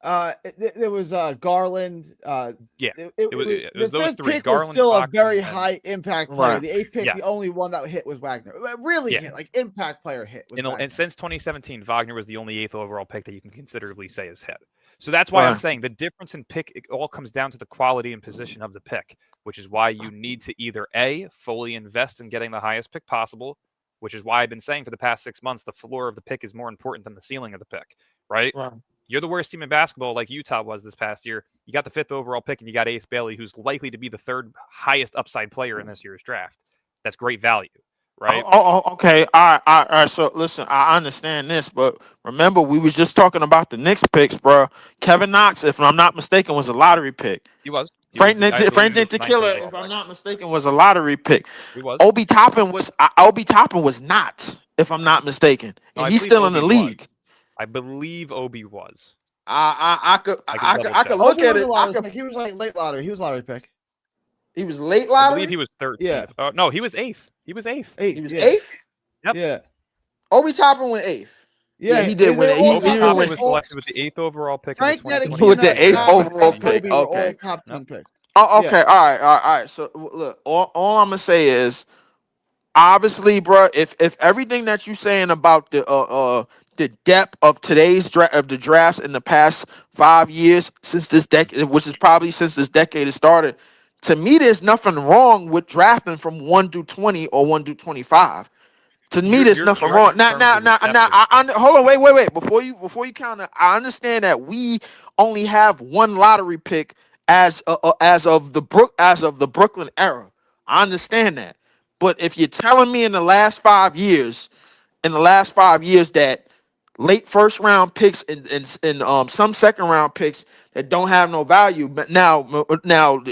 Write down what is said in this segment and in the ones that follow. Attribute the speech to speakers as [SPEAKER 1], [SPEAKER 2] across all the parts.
[SPEAKER 1] There was Garland.
[SPEAKER 2] Yeah, it
[SPEAKER 1] The
[SPEAKER 2] was those
[SPEAKER 1] fifth
[SPEAKER 2] three:
[SPEAKER 1] pick was
[SPEAKER 2] Garland,
[SPEAKER 1] still a
[SPEAKER 2] Fox,
[SPEAKER 1] very
[SPEAKER 2] and
[SPEAKER 1] high impact player.
[SPEAKER 3] Right.
[SPEAKER 1] The eighth pick,
[SPEAKER 2] yeah,
[SPEAKER 1] the only one that hit was Wagner. Really
[SPEAKER 2] yeah.
[SPEAKER 1] hit, like impact player hit was
[SPEAKER 2] And
[SPEAKER 1] Wagner.
[SPEAKER 2] since 2017, Wagner was the only eighth overall pick that you can considerably say is hit. So that's why I'm
[SPEAKER 3] Right.
[SPEAKER 2] saying the difference in pick, it all comes down to the quality and position of the pick, which is why you need to either A, fully invest in getting the highest pick possible, which is why I've been saying for the past 6 months, the floor of the pick is more important than the ceiling of the pick, right?
[SPEAKER 3] Right.
[SPEAKER 2] You're the worst team in basketball, like Utah was this past year. You got the fifth overall pick, and you got Ace Bailey, who's likely to be the third highest upside player in this year's draft. That's great value, right?
[SPEAKER 3] Okay. All right. So listen, I understand this, but remember, we was just talking about the Knicks picks, bro. Kevin Knox, if I'm not mistaken, was a lottery pick.
[SPEAKER 2] He was. I
[SPEAKER 3] Frank
[SPEAKER 2] believe he was the ninth
[SPEAKER 3] Tequila,
[SPEAKER 2] overall
[SPEAKER 3] if I'm
[SPEAKER 2] pick.
[SPEAKER 3] not mistaken, was a lottery pick.
[SPEAKER 2] He was.
[SPEAKER 3] Obi Toppin was not, if I'm not mistaken,
[SPEAKER 2] No,
[SPEAKER 3] and
[SPEAKER 2] I
[SPEAKER 3] he's
[SPEAKER 2] believe
[SPEAKER 3] still in the
[SPEAKER 2] Obi was.
[SPEAKER 3] league.
[SPEAKER 2] I believe Obi was. I can
[SPEAKER 3] I
[SPEAKER 2] double
[SPEAKER 3] could
[SPEAKER 2] check.
[SPEAKER 3] look
[SPEAKER 1] Obi
[SPEAKER 3] at
[SPEAKER 1] was a
[SPEAKER 3] it. I
[SPEAKER 1] lottery
[SPEAKER 3] could.
[SPEAKER 1] pick. He was like late lottery. He was lottery pick.
[SPEAKER 3] He was late
[SPEAKER 2] I believe he
[SPEAKER 3] lottery.
[SPEAKER 2] was
[SPEAKER 1] Yeah,
[SPEAKER 2] 13th. No, he was eighth. He was eighth.
[SPEAKER 1] eighth.
[SPEAKER 3] He was
[SPEAKER 1] Yeah,
[SPEAKER 3] eighth.
[SPEAKER 2] Yep.
[SPEAKER 1] yeah,
[SPEAKER 3] Obi Toppin went eighth. Yeah,
[SPEAKER 1] yeah.
[SPEAKER 3] he did win
[SPEAKER 1] They
[SPEAKER 3] it.
[SPEAKER 1] all
[SPEAKER 2] Obi
[SPEAKER 1] got
[SPEAKER 3] He
[SPEAKER 2] Toppin
[SPEAKER 3] went
[SPEAKER 2] was
[SPEAKER 1] all,
[SPEAKER 2] selected with the eighth overall pick in the
[SPEAKER 1] Frank
[SPEAKER 2] 2020
[SPEAKER 3] with
[SPEAKER 1] Ntilikina,
[SPEAKER 3] the
[SPEAKER 2] NBA
[SPEAKER 3] eighth
[SPEAKER 2] draft.
[SPEAKER 1] Knox,
[SPEAKER 3] overall
[SPEAKER 1] and
[SPEAKER 3] pick.
[SPEAKER 1] Obi were all
[SPEAKER 3] Okay.
[SPEAKER 1] top
[SPEAKER 2] Yep.
[SPEAKER 1] 10 picks.
[SPEAKER 3] Oh,
[SPEAKER 1] Yeah,
[SPEAKER 3] okay. All right. So look, all I'm gonna say is, obviously, bro, if everything that you saying about the depth of today's of the drafts in the past 5 years since this decade, which is probably since this decade has started, to me, there's nothing wrong with drafting from 1 through 20 or 1 through 25. To me, there's
[SPEAKER 2] You're
[SPEAKER 3] nothing
[SPEAKER 2] correct
[SPEAKER 3] wrong.
[SPEAKER 2] in terms of the depth of the pick.
[SPEAKER 3] Hold on, wait. Before you counter, I understand that we only have one lottery pick as of the Brooklyn era. I understand that, but if you're telling me in the last 5 years that late first round picks and some second round picks that don't have no value, but now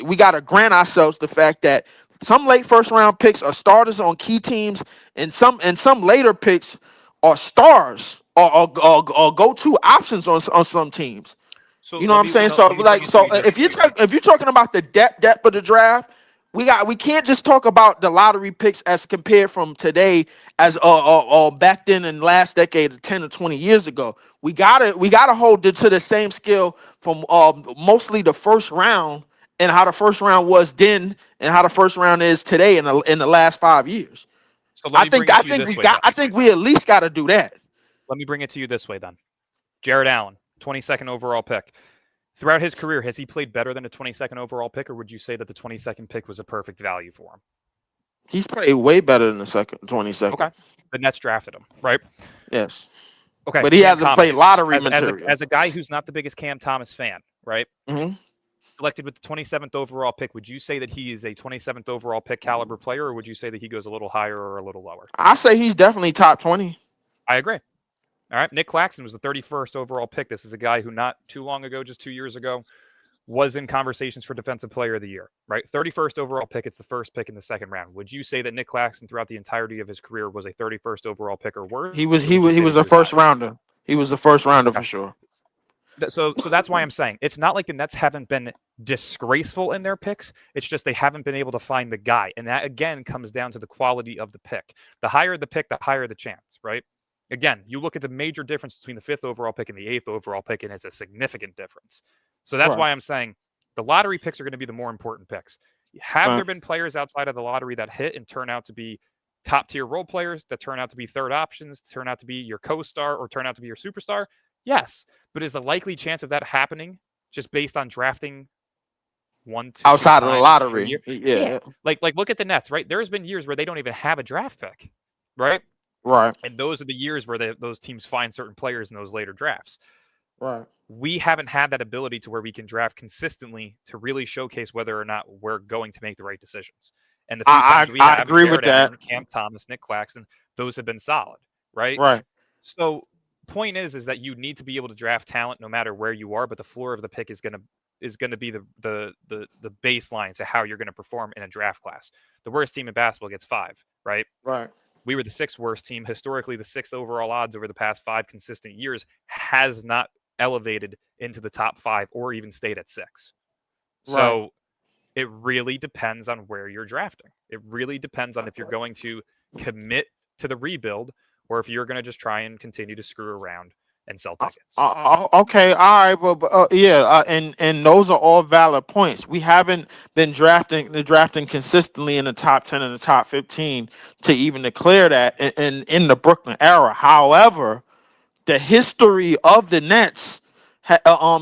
[SPEAKER 3] we got to grant ourselves the fact that some late first round picks are starters on key teams, and some later picks are stars or go to options on some teams.
[SPEAKER 2] So
[SPEAKER 3] You know what I'm saying? So
[SPEAKER 2] let me bring it to you this way, right?
[SPEAKER 3] if you're talking about the depth of the draft, we can't just talk about the lottery picks as compared from today as back then in last decade 10 or 20 years ago. We gotta hold it to the same scale from mostly the first round, and how the first round was then and how the first round is today in the last 5 years.
[SPEAKER 2] So let me bring it to you this way then.
[SPEAKER 3] I think we at least got to do that.
[SPEAKER 2] Let me bring it to you this way then. Jared Allen, 22nd overall pick. Throughout his career, has he played better than a 22nd overall pick, or would you say that the 22nd pick was a perfect value for him?
[SPEAKER 3] He's played way better than the 22nd.
[SPEAKER 2] Okay. The Nets drafted him, right?
[SPEAKER 3] Yes.
[SPEAKER 2] Okay.
[SPEAKER 3] But he
[SPEAKER 2] Cam
[SPEAKER 3] hasn't played
[SPEAKER 2] Thomas,
[SPEAKER 3] lottery
[SPEAKER 2] as
[SPEAKER 3] material.
[SPEAKER 2] a guy who's not the biggest Cam Thomas fan, right?
[SPEAKER 3] Hmm.
[SPEAKER 2] Selected with the 27th overall pick, would you say that he is a 27th overall pick caliber player, or would you say that he goes a little higher or a little lower?
[SPEAKER 3] I say he's definitely top 20.
[SPEAKER 2] I agree. All right. Nick Claxton was the 31st overall pick. This is a guy who not too long ago, just 2 years ago, was in conversations for Defensive Player of the Year, right? 31st overall pick. It's the first pick in the second round. Would you say that Nick Claxton throughout the entirety of his career was a 31st overall pick or worse?
[SPEAKER 3] He
[SPEAKER 2] Or
[SPEAKER 3] was
[SPEAKER 2] would you say that
[SPEAKER 3] a
[SPEAKER 2] was
[SPEAKER 3] first
[SPEAKER 2] higher?
[SPEAKER 3] rounder. He was the first rounder
[SPEAKER 2] Okay.
[SPEAKER 3] for sure.
[SPEAKER 2] So that's why I'm saying it's not like the Nets haven't been disgraceful in their picks. It's just they haven't been able to find the guy. And that, again, comes down to the quality of the pick. The higher the pick, the higher the chance, right? Again, you look at the major difference between the fifth overall pick and the eighth overall pick, and it's a significant difference. So that's
[SPEAKER 3] Right.
[SPEAKER 2] why I'm saying the lottery picks are going to be the more important picks. Have
[SPEAKER 3] Right.
[SPEAKER 2] there been players outside of the lottery that hit and turn out to be top tier role players, that turn out to be third options, turn out to be your co-star, or turn out to be your superstar? Yes. But is the likely chance of that happening just based on drafting one to two
[SPEAKER 3] Outside of the
[SPEAKER 2] times per
[SPEAKER 3] lottery.
[SPEAKER 2] year?
[SPEAKER 3] Yeah.
[SPEAKER 2] Like look at the Nets, right? There's been years where they don't even have a draft pick, right?
[SPEAKER 3] Right.
[SPEAKER 2] And those are the years where those teams find certain players in those later drafts.
[SPEAKER 3] Right.
[SPEAKER 2] We haven't had that ability to where we can draft consistently to really showcase whether or not we're going to make the right decisions. And the few times we
[SPEAKER 3] I
[SPEAKER 2] have,
[SPEAKER 3] agree with
[SPEAKER 2] Jared Allen,
[SPEAKER 3] that.
[SPEAKER 2] Cam Thomas, Nick Claxton, those have been solid, right?
[SPEAKER 3] Right.
[SPEAKER 2] So point is that you need to be able to draft talent no matter where you are, but the floor of the pick is going to be the baseline to how you're going to perform in a draft class. The worst team in basketball gets 5, right?
[SPEAKER 3] Right.
[SPEAKER 2] We were the 6th worst team. Historically, the 6th overall odds over the past 5 consistent years has not elevated into the top 5 or even stayed at 6. So it really depends on where you're drafting. It really depends on if you're going to commit to the rebuild or if you're going to just try and continue to screw around and sell tickets.
[SPEAKER 3] Okay, all right, but yeah, and those are all valid points. We haven't been drafting consistently in the top 10 and the top 15 to even declare that in the Brooklyn era. However, the history of the Nets,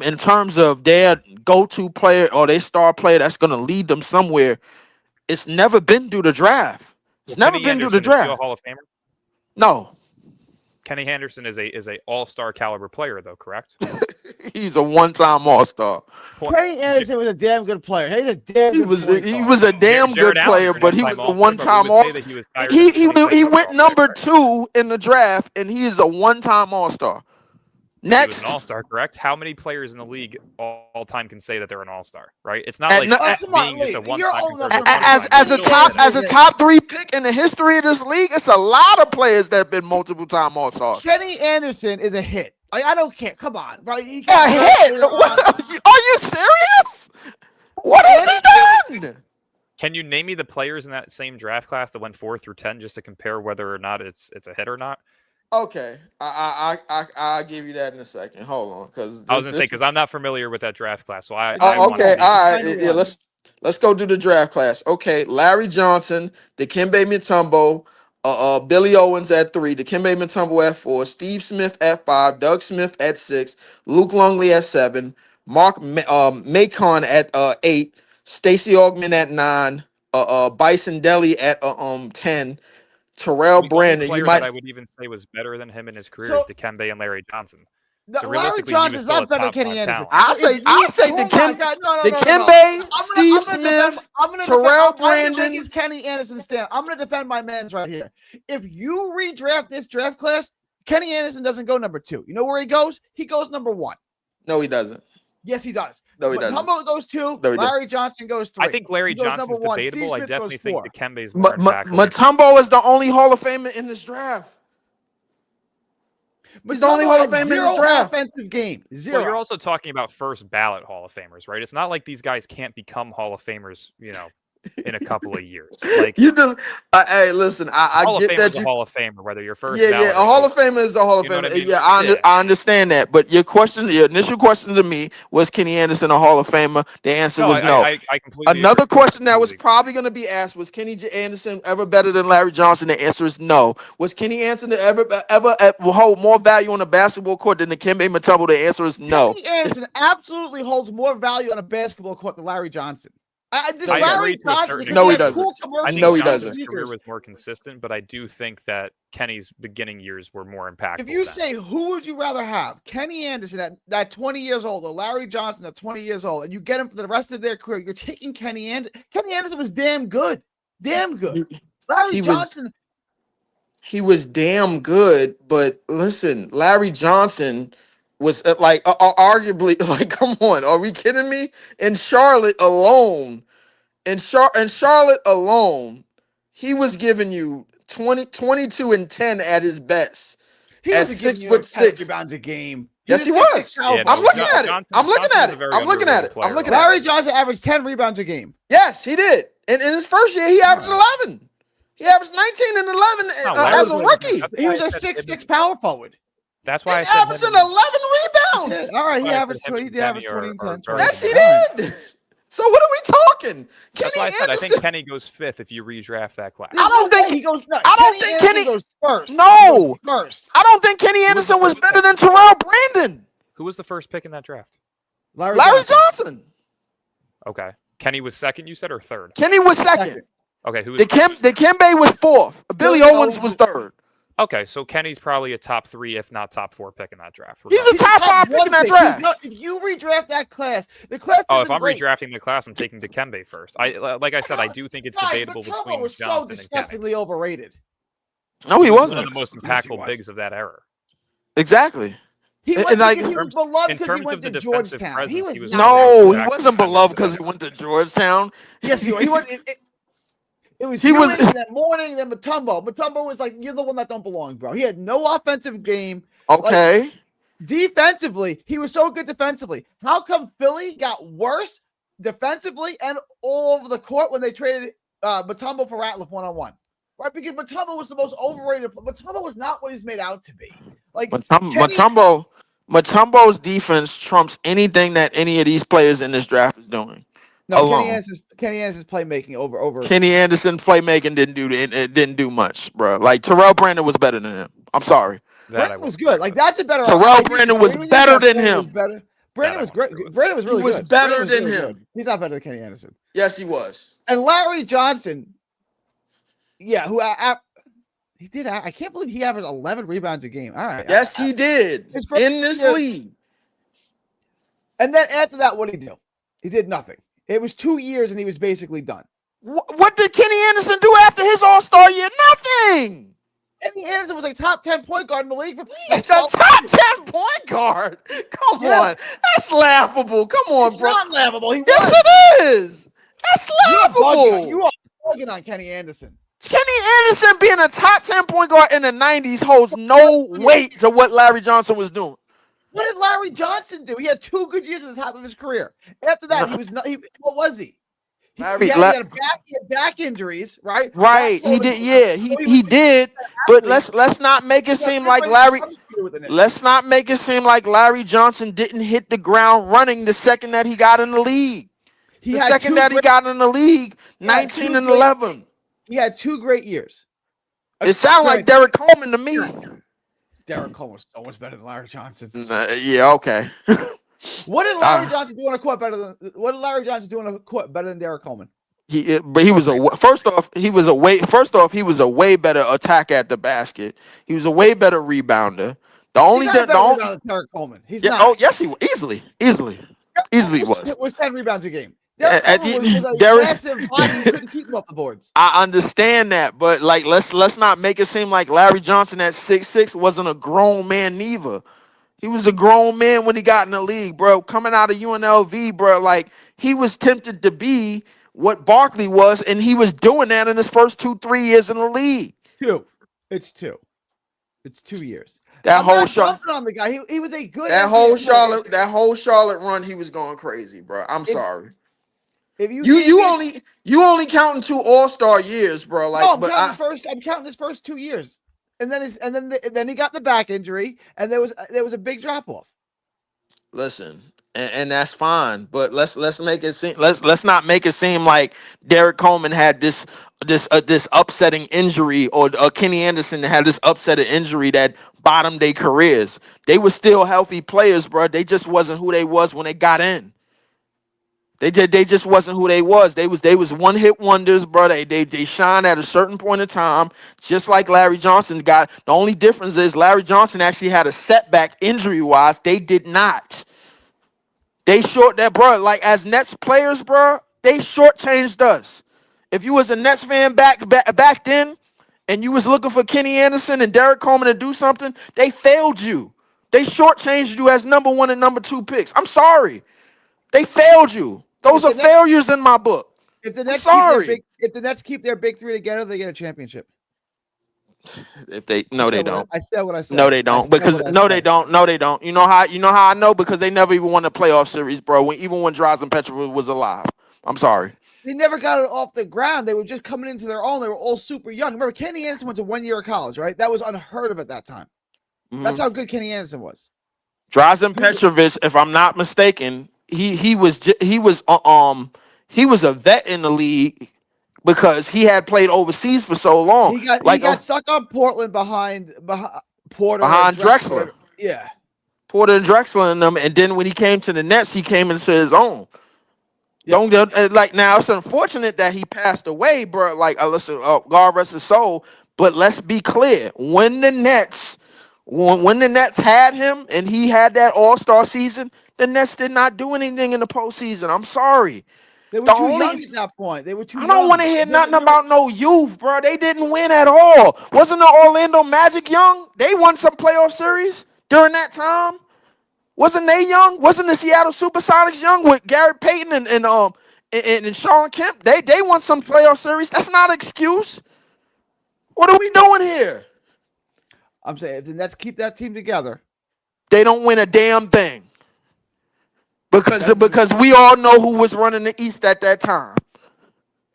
[SPEAKER 3] in terms of their go-to player or their star player that's going to lead them somewhere, it's never been through the draft. It's never
[SPEAKER 2] Kenny
[SPEAKER 3] been through the
[SPEAKER 2] Anderson, is he a
[SPEAKER 3] draft.
[SPEAKER 2] Hall of Famer?
[SPEAKER 3] No.
[SPEAKER 2] Kenny Anderson is a all-star caliber player, though, correct?
[SPEAKER 3] He's a one-time All-Star.
[SPEAKER 1] Kenny Anderson was a damn good player. He's a damn
[SPEAKER 3] He
[SPEAKER 1] good
[SPEAKER 3] was
[SPEAKER 1] point
[SPEAKER 3] he
[SPEAKER 1] guard.
[SPEAKER 3] was a damn
[SPEAKER 2] Jared
[SPEAKER 3] good
[SPEAKER 2] Allen's
[SPEAKER 3] player,
[SPEAKER 2] an
[SPEAKER 3] but he was
[SPEAKER 2] all-time
[SPEAKER 3] a one-time
[SPEAKER 2] All-Star, but we would
[SPEAKER 3] All.
[SPEAKER 2] say that he was higher
[SPEAKER 3] He
[SPEAKER 2] than 20
[SPEAKER 3] he
[SPEAKER 2] first
[SPEAKER 3] went
[SPEAKER 2] round
[SPEAKER 3] number
[SPEAKER 2] pick,
[SPEAKER 3] 2 in the draft, and he is a one-time All-Star.
[SPEAKER 2] He was
[SPEAKER 3] Next,
[SPEAKER 2] an all-star, correct? How many players in the league all time can say that they're an all-star, right? It's not
[SPEAKER 3] At
[SPEAKER 2] like
[SPEAKER 3] no-
[SPEAKER 1] come on,
[SPEAKER 2] being just a
[SPEAKER 1] Lee, you're
[SPEAKER 2] one-time
[SPEAKER 1] old enough
[SPEAKER 2] compared
[SPEAKER 1] to
[SPEAKER 2] to
[SPEAKER 1] remember
[SPEAKER 3] as
[SPEAKER 2] one-time.
[SPEAKER 3] a top 3 pick in the history of this league, it's a lot of players that have been multiple-time All-Stars.
[SPEAKER 1] Kenny Anderson is a hit. I don't care. Come on, bro.
[SPEAKER 3] A hit? Are you serious? What has he done?
[SPEAKER 2] Can you name me the players in that same draft class that went 4 through 10 just to compare whether or not it's a hit or not?
[SPEAKER 3] Okay, I'll give you that in a second. Hold on, because
[SPEAKER 2] I was gonna say because I'm not familiar with that draft class, so I
[SPEAKER 3] Oh,
[SPEAKER 2] wanna
[SPEAKER 3] okay,
[SPEAKER 2] see-
[SPEAKER 3] all right.
[SPEAKER 1] Find
[SPEAKER 3] Yeah,
[SPEAKER 1] one.
[SPEAKER 3] let's go do the draft class. Okay, Larry Johnson, Dikembe Mutombo, Billy Owens at 3, Dikembe Mutombo at 4, Steve Smith at 5, Doug Smith at 6, Luke Longley at 7, Mark Macon at 8, Stacey Augman at 9, Bison Deli at 10, Terrell
[SPEAKER 2] The only
[SPEAKER 3] Brandon.
[SPEAKER 2] player
[SPEAKER 3] You might
[SPEAKER 2] that I would even say was better than him in his career
[SPEAKER 1] So-
[SPEAKER 2] is Dikembe and Larry Johnson.
[SPEAKER 1] No,
[SPEAKER 2] So
[SPEAKER 1] Larry
[SPEAKER 2] realistically, he was
[SPEAKER 1] Johnson's
[SPEAKER 2] still
[SPEAKER 1] not
[SPEAKER 2] a
[SPEAKER 1] better than
[SPEAKER 2] top
[SPEAKER 1] Kenny
[SPEAKER 2] 5
[SPEAKER 1] Anderson.
[SPEAKER 2] talent.
[SPEAKER 3] I'll
[SPEAKER 1] If
[SPEAKER 3] say
[SPEAKER 1] you-
[SPEAKER 3] Dikembe,
[SPEAKER 1] oh my God, no.
[SPEAKER 3] Dikembe,
[SPEAKER 1] I'm
[SPEAKER 3] Steve
[SPEAKER 1] gonna
[SPEAKER 3] Smith,
[SPEAKER 1] I'm gonna
[SPEAKER 3] Terrell
[SPEAKER 1] defend,
[SPEAKER 3] Brandon.
[SPEAKER 1] It's Kenny Anderson stand. I'm gonna defend my man's right here. If you redraft this draft class, Kenny Anderson doesn't go number 2. You know where he goes? He goes number 1.
[SPEAKER 3] No, he doesn't.
[SPEAKER 1] Yes, he does.
[SPEAKER 3] No, he
[SPEAKER 1] But
[SPEAKER 3] doesn't.
[SPEAKER 1] Humboldt goes 2.
[SPEAKER 3] No, he doesn't.
[SPEAKER 1] Larry Johnson goes 3.
[SPEAKER 2] I think Larry
[SPEAKER 1] He goes number
[SPEAKER 2] Johnson's
[SPEAKER 1] 1.
[SPEAKER 2] debatable.
[SPEAKER 1] Steve
[SPEAKER 2] I
[SPEAKER 1] Smith
[SPEAKER 2] definitely
[SPEAKER 1] goes
[SPEAKER 2] think
[SPEAKER 1] 4.
[SPEAKER 2] Dikembe's more impactful.
[SPEAKER 3] Mutombo is the only Hall of Famer in this draft. He's the only Hall of Famer in
[SPEAKER 1] Zero
[SPEAKER 3] this draft.
[SPEAKER 1] offensive game. Zero.
[SPEAKER 2] Well, you're also talking about first ballot Hall of Famers, right? It's not like these guys can't become Hall of Famers, in a couple of years. Like
[SPEAKER 3] You do. Hey, listen, I
[SPEAKER 2] Hall of
[SPEAKER 3] get
[SPEAKER 2] Famer
[SPEAKER 3] that
[SPEAKER 2] is a
[SPEAKER 3] you.
[SPEAKER 2] Hall of Famer, whether you're first.
[SPEAKER 3] Yeah,
[SPEAKER 2] ballot
[SPEAKER 3] a
[SPEAKER 2] or
[SPEAKER 3] Hall of
[SPEAKER 2] second.
[SPEAKER 3] Famer is a Hall of
[SPEAKER 2] You know
[SPEAKER 3] Famer.
[SPEAKER 2] what I mean?
[SPEAKER 3] Yeah,
[SPEAKER 2] Yeah.
[SPEAKER 3] I understand that. But your initial question to me was Kenny Anderson a Hall of Famer? The answer was no.
[SPEAKER 2] I completely
[SPEAKER 3] Another
[SPEAKER 2] agree.
[SPEAKER 3] question that was
[SPEAKER 2] Completely.
[SPEAKER 3] probably going to be asked was Kenny Anderson ever better than Larry Johnson? The answer is no. Was Kenny Anderson ever hold more value on a basketball court than Dikembe Mutombo? The answer is no.
[SPEAKER 1] Kenny Anderson absolutely holds more value on a basketball court than Larry Johnson. This
[SPEAKER 2] I
[SPEAKER 1] Larry
[SPEAKER 2] agree to a
[SPEAKER 1] Johnson,
[SPEAKER 2] certain
[SPEAKER 1] because
[SPEAKER 3] No, he
[SPEAKER 1] had
[SPEAKER 3] doesn't.
[SPEAKER 1] cool
[SPEAKER 2] I
[SPEAKER 1] commercials
[SPEAKER 2] think
[SPEAKER 3] No, he
[SPEAKER 1] on his
[SPEAKER 3] doesn't.
[SPEAKER 2] Johnson's career
[SPEAKER 1] sneakers.
[SPEAKER 2] was more consistent, but I do think that Kenny's beginning years were more impactful.
[SPEAKER 1] If you
[SPEAKER 2] then.
[SPEAKER 1] say who would you rather have, Kenny Anderson at 20 years old or Larry Johnson at 20 years old, and you get him for the rest of their career, you're taking Kenny Anderson. Kenny Anderson was damn good. Damn good. Larry
[SPEAKER 3] He was-
[SPEAKER 1] Johnson,
[SPEAKER 3] He was damn good, but listen, Larry Johnson was arguably like, come on, are we kidding me? In Charlotte alone, Charlotte alone, he was giving you 22 and 10 at his best.
[SPEAKER 1] he
[SPEAKER 3] At
[SPEAKER 1] wasn't giving you
[SPEAKER 3] 6'6".
[SPEAKER 1] 10 rebounds a game.
[SPEAKER 3] Yes, he
[SPEAKER 1] was a
[SPEAKER 3] was.
[SPEAKER 1] 6'6" power
[SPEAKER 2] Yeah,
[SPEAKER 3] I'm
[SPEAKER 2] no,
[SPEAKER 3] looking
[SPEAKER 1] forward.
[SPEAKER 3] at it.
[SPEAKER 2] Johnson-
[SPEAKER 3] I'm looking
[SPEAKER 2] Johnson's
[SPEAKER 3] at
[SPEAKER 2] a
[SPEAKER 3] it.
[SPEAKER 2] very
[SPEAKER 3] I'm looking at it.
[SPEAKER 2] underrated player,
[SPEAKER 3] I'm looking
[SPEAKER 2] though.
[SPEAKER 3] at it.
[SPEAKER 1] Larry Johnson averaged 10 rebounds a game.
[SPEAKER 3] Yes, he did. And in his first year, he averaged 11. He averaged 19 and 11
[SPEAKER 2] No,
[SPEAKER 3] as
[SPEAKER 2] Larry
[SPEAKER 3] a
[SPEAKER 2] was-
[SPEAKER 3] rookie.
[SPEAKER 2] that's
[SPEAKER 1] He
[SPEAKER 2] why
[SPEAKER 1] was
[SPEAKER 2] I
[SPEAKER 1] a
[SPEAKER 2] said
[SPEAKER 1] 6'6"
[SPEAKER 2] him-
[SPEAKER 1] power forward.
[SPEAKER 2] That's why I
[SPEAKER 3] He's
[SPEAKER 2] said
[SPEAKER 3] averaging
[SPEAKER 2] him
[SPEAKER 3] 11
[SPEAKER 1] Yeah,
[SPEAKER 3] rebounds.
[SPEAKER 1] all right, he
[SPEAKER 2] Right, but
[SPEAKER 1] averaged
[SPEAKER 2] him
[SPEAKER 1] 20.
[SPEAKER 2] and
[SPEAKER 1] He averaged
[SPEAKER 2] Kenny are
[SPEAKER 1] 20 and 10.
[SPEAKER 2] very
[SPEAKER 3] Yes, he
[SPEAKER 1] All right.
[SPEAKER 3] did. So what are we talking?
[SPEAKER 2] That's why I
[SPEAKER 3] Kenny
[SPEAKER 2] said I think
[SPEAKER 3] Anderson.
[SPEAKER 2] Kenny goes 5th if you redraft that class.
[SPEAKER 3] I don't think
[SPEAKER 1] he goes. No,
[SPEAKER 3] I don't think
[SPEAKER 1] Anderson
[SPEAKER 3] Kenny-
[SPEAKER 1] goes first.
[SPEAKER 3] No.
[SPEAKER 1] He goes first.
[SPEAKER 3] I don't think Kenny Anderson was better than Terrell Brandon.
[SPEAKER 2] Who was the first pick in that draft?
[SPEAKER 1] Larry
[SPEAKER 3] Larry
[SPEAKER 1] Johnson.
[SPEAKER 3] Johnson.
[SPEAKER 2] Okay, Kenny was second. You said or third?
[SPEAKER 3] Kenny was second.
[SPEAKER 2] Okay, who was
[SPEAKER 3] Dikembe was fourth. Billy Owens was third.
[SPEAKER 2] Okay, so Kenny's probably a top 3, if not top 4 pick in that draft.
[SPEAKER 3] He's a
[SPEAKER 2] regardless.
[SPEAKER 3] top 5 pick
[SPEAKER 1] one
[SPEAKER 3] in that
[SPEAKER 1] pick.
[SPEAKER 3] draft.
[SPEAKER 1] If you redraft that class, the class.
[SPEAKER 2] Oh, if
[SPEAKER 1] isn't
[SPEAKER 2] I'm
[SPEAKER 1] great.
[SPEAKER 2] redrafting the class, I'm taking Dikembe first. Like I said, I do think it's
[SPEAKER 1] Guys,
[SPEAKER 2] debatable
[SPEAKER 1] Mutombo
[SPEAKER 2] between
[SPEAKER 1] was so
[SPEAKER 2] Johnson and Kenny.
[SPEAKER 1] disgustingly overrated.
[SPEAKER 3] No, he
[SPEAKER 2] One
[SPEAKER 3] wasn't.
[SPEAKER 2] of the most
[SPEAKER 1] Yes, he
[SPEAKER 2] impactful
[SPEAKER 1] was.
[SPEAKER 2] bigs of that era.
[SPEAKER 3] Exactly.
[SPEAKER 1] He
[SPEAKER 3] And
[SPEAKER 1] went
[SPEAKER 3] like-
[SPEAKER 1] because he was
[SPEAKER 2] In
[SPEAKER 1] beloved
[SPEAKER 2] terms
[SPEAKER 1] because he
[SPEAKER 2] of
[SPEAKER 1] went
[SPEAKER 2] the
[SPEAKER 1] to
[SPEAKER 2] defensive
[SPEAKER 1] Georgetown.
[SPEAKER 2] presence,
[SPEAKER 1] He was
[SPEAKER 2] he was
[SPEAKER 1] not-
[SPEAKER 3] No, he
[SPEAKER 2] Exactly.
[SPEAKER 3] wasn't beloved because he went to Georgetown.
[SPEAKER 1] Yes, he went. It was
[SPEAKER 3] He
[SPEAKER 1] he
[SPEAKER 3] was-
[SPEAKER 1] that morning. Then Mutombo. Mutombo was like, "You're the one that don't belong, bro." He had no offensive game.
[SPEAKER 3] Okay.
[SPEAKER 1] Defensively, he was so good defensively. How come Philly got worse defensively and all over the court when they traded Mutombo for Ratliff one-on-one? Right, because Mutombo was the most overrated. Mutombo was not what he's made out to be. Like Kenny-
[SPEAKER 3] Mutombo Mutombo's defense trumps anything that any of these players in this draft is doing.
[SPEAKER 1] No,
[SPEAKER 3] alone.
[SPEAKER 1] Kenny Anderson's playmaking over.
[SPEAKER 3] Kenny Anderson playmaking didn't do much, bro. Like Terrell Brandon was better than him. I'm sorry.
[SPEAKER 1] Brandon was good. Like that's a better.
[SPEAKER 3] Terrell Brandon was better than him.
[SPEAKER 1] Brandon was great. Brandon was really good.
[SPEAKER 3] He was better than him.
[SPEAKER 1] He's not better than Kenny Anderson.
[SPEAKER 3] Yes, he was.
[SPEAKER 1] And Larry Johnson, yeah, who he did. I can't believe he averaged 11 rebounds a game. All right.
[SPEAKER 3] Yes, he did in this league.
[SPEAKER 1] And then after that, what did he do? He did nothing. It was 2 years, and he was basically done.
[SPEAKER 3] What did Kenny Anderson do after his All-Star year? Nothing.
[SPEAKER 1] Kenny Anderson was a top 10 point guard in the league for
[SPEAKER 3] a top 10 point guard. Come on, that's laughable. Come on,
[SPEAKER 1] it's
[SPEAKER 3] bro.
[SPEAKER 1] Not laughable. Yes,
[SPEAKER 3] it is. That's laughable.
[SPEAKER 1] You are bugging on Kenny Anderson.
[SPEAKER 3] Kenny Anderson being a top 10 point guard in the 90s holds no weight to what Larry Johnson was doing.
[SPEAKER 1] What did Larry Johnson do? He had 2 good years at the top of his career. After that, he was not. What was he? He had back injuries, right?
[SPEAKER 3] Right. He did. Yeah, he did. But let's not make it seem like Larry. Let's not make it seem like Larry Johnson didn't hit the ground running the second that he got in the league. He got in the league, 19 and 11.
[SPEAKER 1] He had 2 great years.
[SPEAKER 3] It sounds like Derek Coleman to me.
[SPEAKER 1] Derek Coleman was so much better than Larry Johnson.
[SPEAKER 3] Yeah, okay.
[SPEAKER 1] What did Larry Johnson do on a court better than? What did Larry Johnson do on a court better than Derek Coleman?
[SPEAKER 3] He was a way better attacker at the basket. He was a way better rebounder.
[SPEAKER 1] Derek Coleman. He's not.
[SPEAKER 3] Oh yes, he was easily was.
[SPEAKER 1] Was 10 rebounds a game.
[SPEAKER 3] Derek
[SPEAKER 1] massive body. You couldn't keep him off the boards.
[SPEAKER 3] I understand that, but like let's not make it seem like Larry Johnson at 6'6" wasn't a grown man neither. He was a grown man when he got in the league, bro. Coming out of UNLV, bro, like he was tempted to be what Barkley was, and he was doing that in his first 2-3 years in the league.
[SPEAKER 1] It's 2 years.
[SPEAKER 3] That whole Charlotte
[SPEAKER 1] on the guy. He was a good.
[SPEAKER 3] That whole Charlotte run, he was going crazy, bro. I'm sorry.
[SPEAKER 1] If
[SPEAKER 3] you only counting 2 All-Star years, bro. Like,
[SPEAKER 1] no, I'm counting his first 2 years, and then he got the back injury, and there was a big drop off.
[SPEAKER 3] Listen, and that's fine, but let's make it seem let's not make it seem like Derek Coleman had this upsetting injury, or Kenny Anderson had this upsetting injury that bottomed their careers. They were still healthy players, bro. They just wasn't who they was when they got in. They just wasn't who they was. They was one hit wonders, bro. They shine at a certain point in time, just like Larry Johnson got. The only difference is Larry Johnson actually had a setback injury wise. They did not. They bro. Like as Nets players, bro, they shortchanged us. If you was a Nets fan back then, and you was looking for Kenny Anderson and Derek Coleman to do something, they failed you. They shortchanged you as number 1 and number 2 picks. I'm sorry. They failed you. Those are failures in my book.
[SPEAKER 1] If the Nets keep their big 3 together, they get a championship.
[SPEAKER 3] They don't.
[SPEAKER 1] I said what I said.
[SPEAKER 3] No, they don't. They don't. You know how I know? Because they never even won a playoff series, bro. Even when Drazen Petrovic was alive. I'm sorry.
[SPEAKER 1] They never got it off the ground. They were just coming into their own. They were all super young. Remember, Kenny Anderson went to 1 year of college, right? That was unheard of at that time. Mm-hmm. That's how good Kenny Anderson was.
[SPEAKER 3] Drazen Petrovic, if I'm not mistaken, he was a vet in the league because he had played overseas for so long.
[SPEAKER 1] He got stuck on Portland behind Porter
[SPEAKER 3] behind Drexler.
[SPEAKER 1] Yeah,
[SPEAKER 3] Porter and Drexler and them, and then when he came to the Nets, he came into his own. Yep. Now it's unfortunate that he passed away, bro. Like, listen, God rest his soul. But let's be clear: when the Nets had him and he had that All-Star season, the Nets did not do anything in the postseason. I'm sorry.
[SPEAKER 1] They were too young at that point. They were too young.
[SPEAKER 3] I don't want to hear nothing about no youth, bro. They didn't win at all. Wasn't the Orlando Magic young? They won some playoff series during that time. Wasn't they young? Wasn't the Seattle Supersonics young with Gary Payton and Sean Kemp? They won some playoff series. That's not an excuse. What are we doing here?
[SPEAKER 1] I'm saying if the Nets keep that team together,
[SPEAKER 3] they don't win a damn thing. Because we all know who was running the East at that time.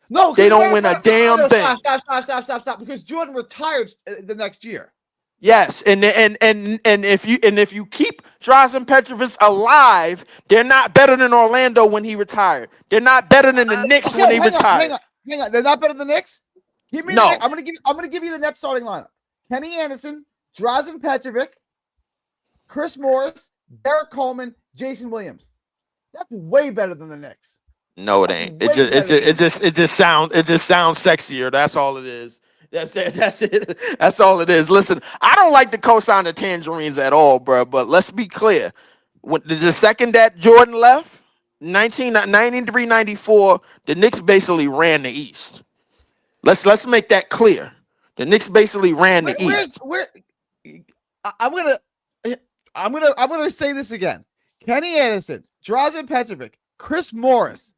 [SPEAKER 1] No,
[SPEAKER 3] they don't win a damn thing.
[SPEAKER 1] Stop. Because Jordan retired the next year.
[SPEAKER 3] Yes, and if you keep Drazen Petrovic alive, they're not better than Orlando when he retired. They're not better than the Knicks
[SPEAKER 1] Okay,
[SPEAKER 3] when they
[SPEAKER 1] hang on,
[SPEAKER 3] retired.
[SPEAKER 1] hang on. They're not better than the Knicks. Give me
[SPEAKER 3] No.
[SPEAKER 1] the Knicks. I'm gonna give you the Nets starting lineup: Kenny Anderson, Drazen Petrovic, Chris Morris, Derek Coleman, Jason Williams. That's way better than the Knicks.
[SPEAKER 3] No, it
[SPEAKER 1] That's
[SPEAKER 3] ain't.
[SPEAKER 1] way
[SPEAKER 3] It
[SPEAKER 1] better
[SPEAKER 3] just sounds sexier. That's all it is. That's it. That's all it is. Listen, I don't like to co-sign the Tangerines at all, bro. But let's be clear. When the second that Jordan left, 1993-94, the Knicks basically ran the East. Let's make that clear. The Knicks basically ran the East.
[SPEAKER 1] I'm gonna say this again. Kenny Anderson, Drazen Petrovic, Chris Morris,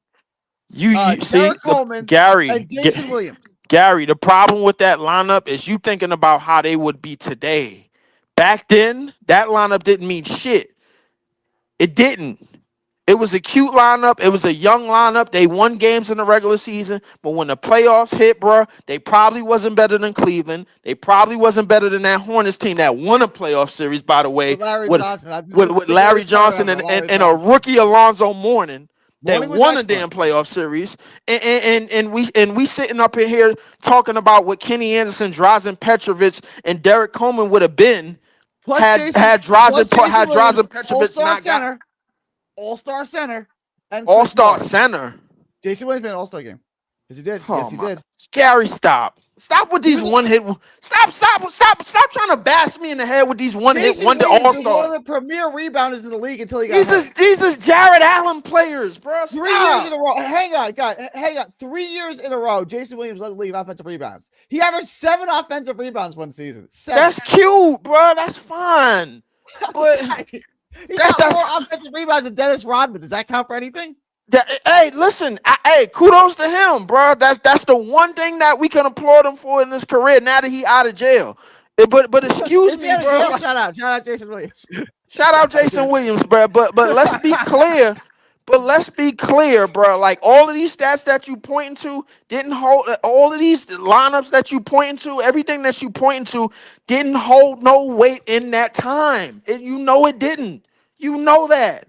[SPEAKER 3] You see,
[SPEAKER 1] Derek Coleman,
[SPEAKER 3] Gary,
[SPEAKER 1] and Jason Williams.
[SPEAKER 3] Gary, the problem with that lineup is you thinking about how they would be today. Back then, that lineup didn't mean shit. It didn't. It was a cute lineup. It was a young lineup. They won games in the regular season, but when the playoffs hit, bro, they probably wasn't better than Cleveland. They probably wasn't better than that Hornets team that won a playoff series, by the way,
[SPEAKER 1] With Larry
[SPEAKER 3] with Larry Johnson and a rookie Alonzo Mourning. That won a damn playoff series, and we sitting up in here talking about what Kenny Anderson, Drazen Petrovic, and Derek Coleman would have been had Drazen Petrovic not got
[SPEAKER 1] All-Star center, and
[SPEAKER 3] All-Star center.
[SPEAKER 1] Jason Williams made an All-Star game. Yes, he did. Yes, he did.
[SPEAKER 3] Scary, stop with these one-hit. Stop trying to bash me in the head with these one-hit wonder All-Stars.
[SPEAKER 1] One of the premier rebounders in the league until he got
[SPEAKER 3] these is Jared Allen players, bro.
[SPEAKER 1] 3 years in a row. Hang on, guys. Hang on. 3 years in a row, Jason Williams led the league in offensive rebounds. He averaged 7 offensive rebounds one season. 7.
[SPEAKER 3] That's cute, bro. That's fine. But
[SPEAKER 1] he got more offensive rebounds than Dennis Rodman. Does that count for anything?
[SPEAKER 3] Hey, listen. Hey, kudos to him, bro. That's the one thing that we can applaud him for in his career. Now that he out of jail, but excuse me, bro.
[SPEAKER 1] Shout out, Jason Williams.
[SPEAKER 3] Shout out Jason Williams, bro. But let's be clear. But let's be clear, bro. Like all of these stats that you pointing to didn't hold. All of these lineups that you pointing to, everything that you pointing to, didn't hold no weight in that time. You know it didn't. You know that.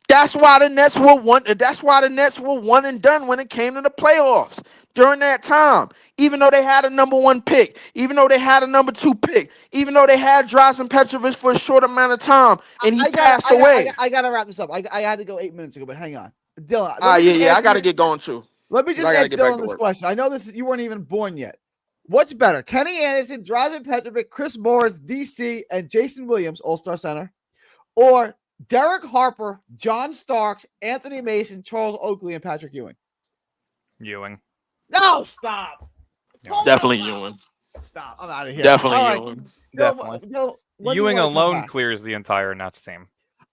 [SPEAKER 3] That's why the Nets were one. That's why the Nets were one and done when it came to the playoffs during that time. Even though they had a number 1 pick, even though they had a number 2 pick, even though they had Drazen Petrovic for a short amount of time, and he passed away.
[SPEAKER 1] I gotta wrap this up. I had to go 8 minutes ago, but hang on, Dylan.
[SPEAKER 3] I gotta get going too.
[SPEAKER 1] Let me just ask Dylan this question. I know you weren't even born yet. What's better, Kenny Anderson, Drazen Petrovic, Chris Morris, DC, and Jason Williams, All-Star center, or Derek Harper, John Starks, Anthony Mason, Charles Oakley, and Patrick Ewing?
[SPEAKER 2] Ewing.
[SPEAKER 1] No, stop.
[SPEAKER 3] Definitely Ewing.
[SPEAKER 1] Stop. I'm out of here.
[SPEAKER 3] Definitely Ewing.
[SPEAKER 2] Definitely. Ewing alone clears the entire Nets team.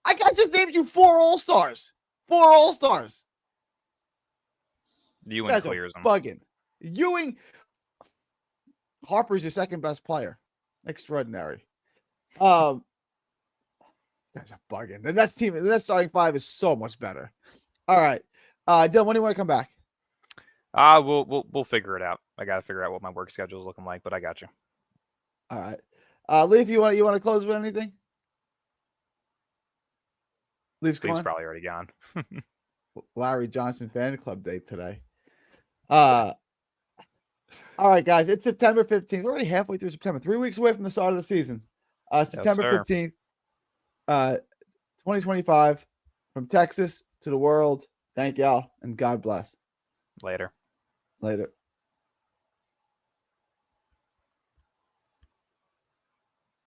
[SPEAKER 1] I just named you 4 All-Stars. 4 All-Stars.
[SPEAKER 2] Ewing clears them.
[SPEAKER 1] Bugging. Ewing. Harper's your second best player. Extraordinary. Guys are bugging. The Nets starting 5 is so much better. All right. Dylan, when do you want to come back?
[SPEAKER 2] We'll figure it out. I gotta figure out what my work schedule is looking like, but I got you.
[SPEAKER 1] All right. Leaf, you want to close with anything? Leaf's
[SPEAKER 2] probably already gone.
[SPEAKER 1] Larry Johnson fan club day today. All right, guys. It's September 15th. We're already halfway through September. 3 weeks away from the start of the season. September 15th, 2025. From Texas to the world. Thank y'all, and God bless.
[SPEAKER 2] Later.